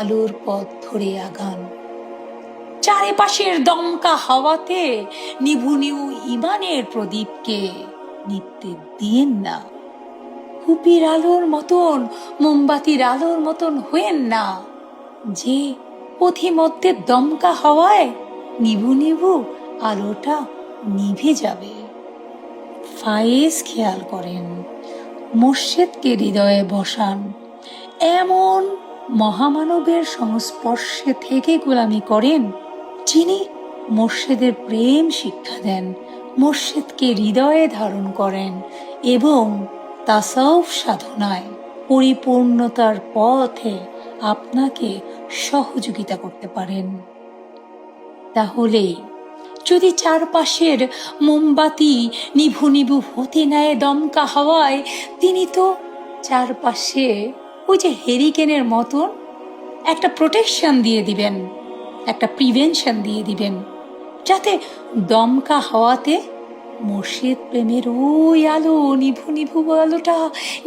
আলোর পথ ধরে আগান। চারিপাশের দমকা হাওয়াতে নিভু নিভু ইমানের প্রদীপকে নিত্যে দিয়েন না। কুপির আলোর মতন, মোমবাতির আলোর মতন হয়েন না, যে পথিমধ্যে দমকা হাওয়ায় নিভু নিভু আলোটা নিভে যাবে। ফায়েজ খেয়াল করেন, মোর্শেদকে হৃদয়ে বসান। এমন মহামানবের সংস্পর্শে থেকে গোলামি করেন, যিনি মোর্শেদের প্রেম শিক্ষা দেন, মোর্শেদকে হৃদয়ে ধারণ করেন এবং তাসাউফ সাধনায় পরিপূর্ণতার পথে আপনাকে সহযোগিতা করতে পারেন। তাহলে যদি চারপাশের মোমবাতি নিভু নিভু হতে নেয় দমকা হাওয়ায়, তিনি তো চারপাশে ওই যে হেরিকেনের মতন একটা প্রোটেকশন দিয়ে দিবেন, একটা প্রিভেনশন দিয়ে দিবেন, যাতে দমকা হাওয়াতে মুর্শিদ প্রেমের ওই আলো, নিভু নিভু আলোটা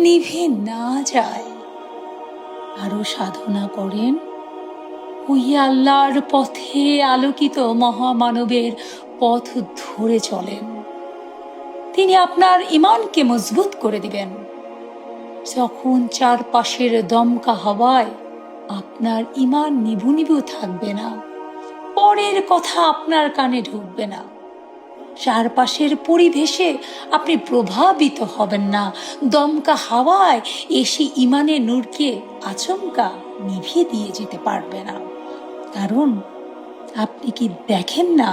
নিভে না যায়। আরো সাধনা করেন, ওই আল্লাহর পথে আলোকিত মহামানবের পথ ধরে চলেন। তিনি আপনার ইমানকে মজবুত করে দিবেন। যখন চারপাশের দমকা হাওয়ায় আপনার ইমান নিভু নিভু থাকবে না, পরের কথা আপনার কানে ঢুকবে না, চারপাশের পরিবেশে আপনি প্রভাবিত হবেন না, দমকা হাওয়ায় এসে ইমানের নূরকে আচমকা নিভিয়ে দিয়ে যেতে পারবে না। কারণ আপনি কি দেখেন না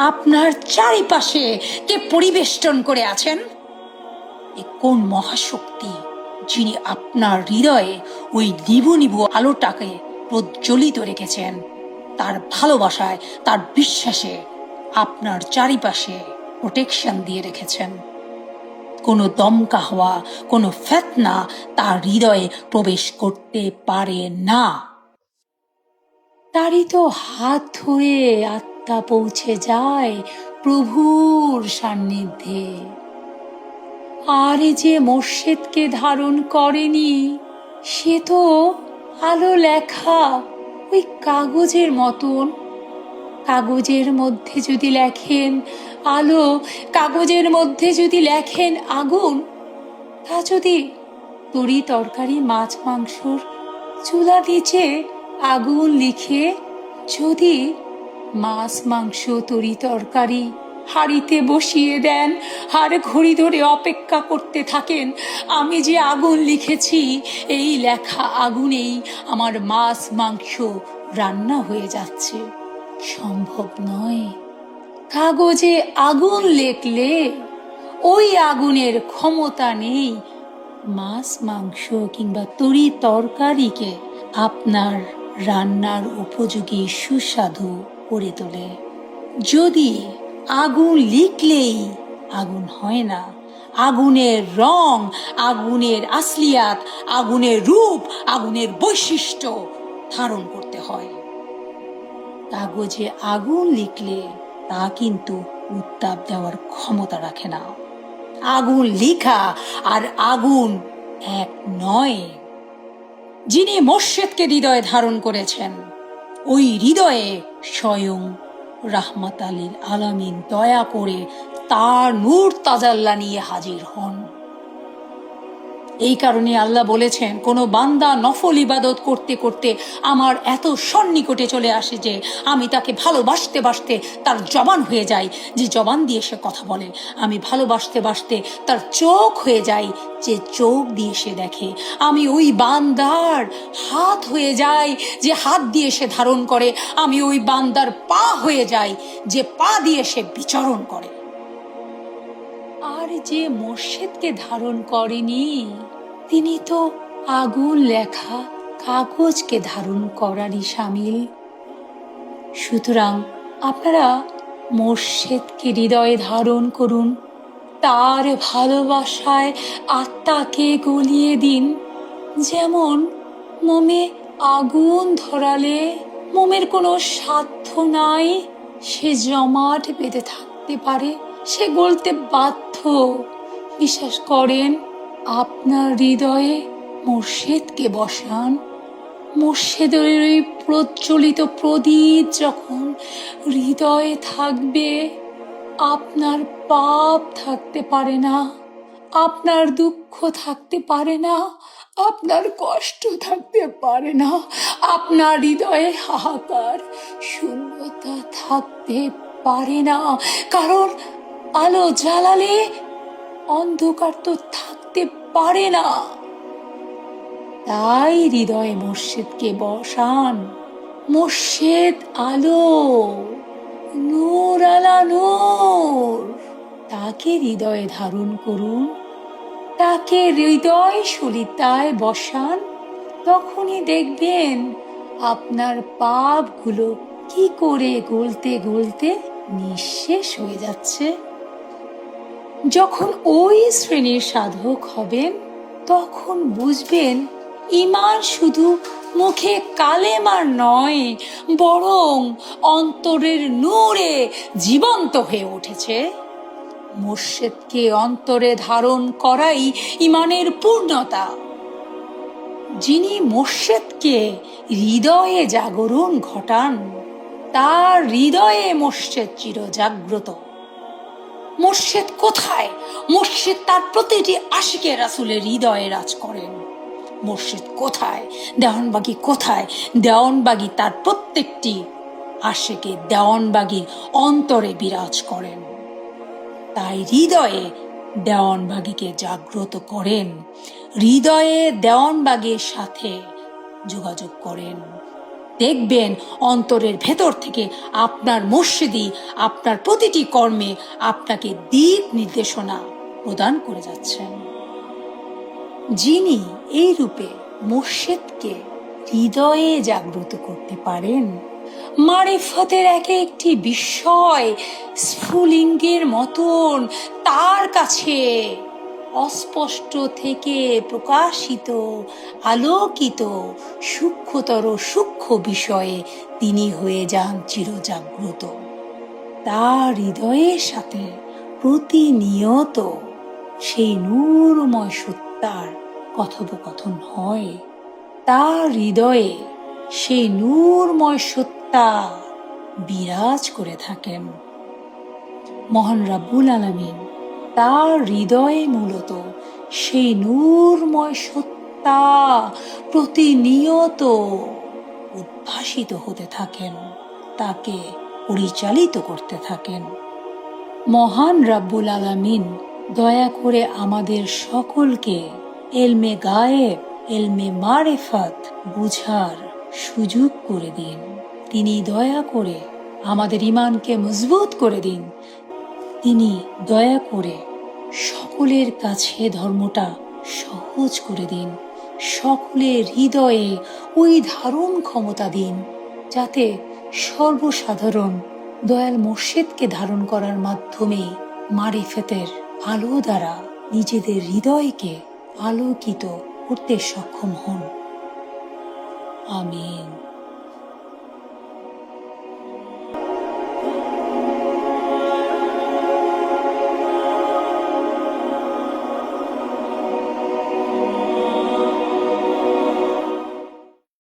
আপনার চারিপাশে কে পরিবেষ্টন করে আছেন? এ কোন মহাশক্তি, যিনি আপনার হৃদয়ে ওই নিভু নিভু আলোটাকে প্রজ্বলিত রেখেছেন। তার ভালোবাসায়, তার বিশ্বাসে আপনার চারিপাশে প্রোটেকশন দিয়ে রেখেছেন। কোনো দমকা হওয়া, কোনো ফিতনা তার হৃদয়ে প্রবেশ করতে পারে না। তারই তো হাত ধরে আত্মা পৌঁছে যায় প্রভুর সান্নিধ্যে। আর যে মোর্শেদকে ধারণ করেনি, সে তো আলো লেখা ওই কাগজের মতন। কাগজের মধ্যে যদি লেখেন আলো, কাগজের মধ্যে যদি লেখেন আগুন, তা যদি তরি তরকারি মাছ মাংসর চুলা নিচে আগুন লিখে যদি মাছ মাংস তরি তরকারি হাঁড়িতে বসিয়ে দেন আর ঘড়ি ধরে অপেক্ষা করতে থাকেন, আমি যে আগুন লিখেছি, এই লেখা আগুনেই আমার মাছ মাংস রান্না হয়ে যাচ্ছে, সম্ভব নয়। কাগজে আগুন লেখলে ওই আগুনের ক্ষমতা নেই মাছ মাংস কিংবা তরি তরকারিকে আপনার রান্নার উপযোগী সুস্বাদু করে তোলে। যদি আগুন লিখলেই আগুন হয় না, আগুনের রং, আগুনের আসলিয়াত, আগুনের রূপ, আগুনের বৈশিষ্ট্য ধারণ করতে হয়। কাগজে আগুন লিখলে তা কিন্তু উত্তাপ দেওয়ার ক্ষমতা রাখে না। আগুন লিখা আর আগুন এক নয়। যিনি মোর্শেদকে হৃদয়ে ধারণ করেছেন, ওই হৃদয়ে স্বয়ং রাহমাত আলীল আলামিন দয়া করে তার নূর তাজাল্লা নিয়ে হাজির হন। এই কারণে আল্লাহ বলেছেন, কোনো বান্দা নফল ইবাদত করতে করতে আমার এত সন্নিকটে চলে আসে যে আমি তাকে ভালোবাসতে বাসতে তার জবান হয়ে যাই, যে জবান দিয়ে সে কথা বলে। আমি ভালোবাসতে বাসতে তার চোখ হয়ে যাই, যে চোখ দিয়ে সে দেখে। আমি ওই বান্দার হাত হয়ে যাই, যে হাত দিয়ে সে ধারণ করে। আমি ওই বান্দার পা হয়ে যাই, যে পা দিয়ে সে বিচরণ করে। আর যে মোর্শেদকে ধারণ করেনি, তিনি তো আগুন লেখা কাগজকে ধারণ করারই শামিল। সুতরাং আপনারা মোর্শেদকে হৃদয়ে ধারণ করুন, তার ভালোবাসায় আত্মাকে গলিয়ে দিন। যেমন মোমে আগুন ধরালে মোমের কোনো সাধ্য নাই সে জমাট বেঁধে থাকতে পারে, সে গলতে বাধ্য। বিশ্বাস করেন, আপনার হৃদয়ে মোর্শেদকে বসান, মুর্শিদের ওই প্রজ্বলিত প্রদীপ যখন হৃদয়ে থাকবে, আপনার পাপ থাকতে পারে না, আপনার দুঃখ থাকতে পারে না, আপনার কষ্ট থাকতে পারে না, আপনার হৃদয়ে হাহাকার শূন্যতা থাকতে পারে না। কারণ আলো জ্বালালে অন্ধকার তো থাকতে পারে না। তাই হৃদয়ে মুর্শিদকে বসান। মুর্শিদ আলো, নূর আলা নূর। তাকে হৃদয়ে ধারণ করুন, তাকে হৃদয় সলিতায় বসান। তখনই দেখবেন আপনার পাপগুলো কি করে গলতে গলতে নিঃশেষ হয়ে যাচ্ছে। যখন ওই শ্রেণীর সাধক হবেন, তখন বুঝবেন ঈমান শুধু মুখে কালেমার নয়, বরং অন্তরের নূরে জীবন্ত হয়ে উঠেছে। মুর্শিদকে অন্তরে ধারণ করাই ঈমানের পূর্ণতা। যিনি মুর্শিদকে হৃদয়ে জাগরণ ঘটান, তার হৃদয়ে মুর্শিদ চিরজাগ্রত। মুর্শিদ কোথায়? মুর্শিদ তার প্রতিটি আশিকে রাসূলের হৃদয়ে রাজ করেন। মুর্শিদ কোথায়? দেওয়ানবাগী কোথায়? দেওয়ানবাগী তার প্রত্যেকটি আশিকে দেওয়ানবাগীর অন্তরে বিরাজ করেন। তাই হৃদয়ে দেওয়ানবাগীকে জাগ্রত করেন, হৃদয়ে দেওয়ানবাগীর সাথে যোগাযোগ করেন। দেখবেন অন্তরের ভেতর থেকে আপনার মুর্শিদই আপনার প্রতিটি কর্মে আপনাকে দিক নির্দেশনা প্রদান করে যাচ্ছেন। যিনি এই রূপে মুর্শিদকে হৃদয়ে জাগ্রত করতে পারেন, মারিফতের এক একটি বিষয় স্ফুলিঙ্গের মতন তার কাছে অস্পষ্ট থেকে প্রকাশিত, আলোকিত, সূক্ষ্মতর সূক্ষ্ম বিষয়ে তিনি হয়ে যান চিরজাগ্রত। তার হৃদয়ের সাথে প্রতিনিয়ত সেই নূরময় সত্তার কথোপকথন হয়। তার হৃদয়ে সেই নূরময় সত্তা বিরাজ করে থাকেন। মহান রাব্বুল আলামিন তার হৃদয়ে মূলত সেই নূরময় সত্তা প্রতিনিয়ত উদ্ভাসিত হতে থাকেন, তাকে পরিচালিত করতে থাকেন। মহান রাব্বুল আলামিন দয়া করে আমাদের সকলকে এলমে গায়েব, এলমে মারিফাত বুঝার সুযোগ করে দিন। তিনি দয়া করে আমাদের ঈমানকে মজবুত করে দিন। তিনি দয়া করে সকলের কাছে ধর্মটা সহজ করে দিন। সকলের হৃদয়ে ওই ধারণ ক্ষমতা দিন, যাতে সর্বসাধারণ দয়াল মুর্শিদকে ধারণ করার মাধ্যমে মারিফতের আলো দ্বারা নিজেদের হৃদয়কে আলোকিত করতে সক্ষম হন। আমিন।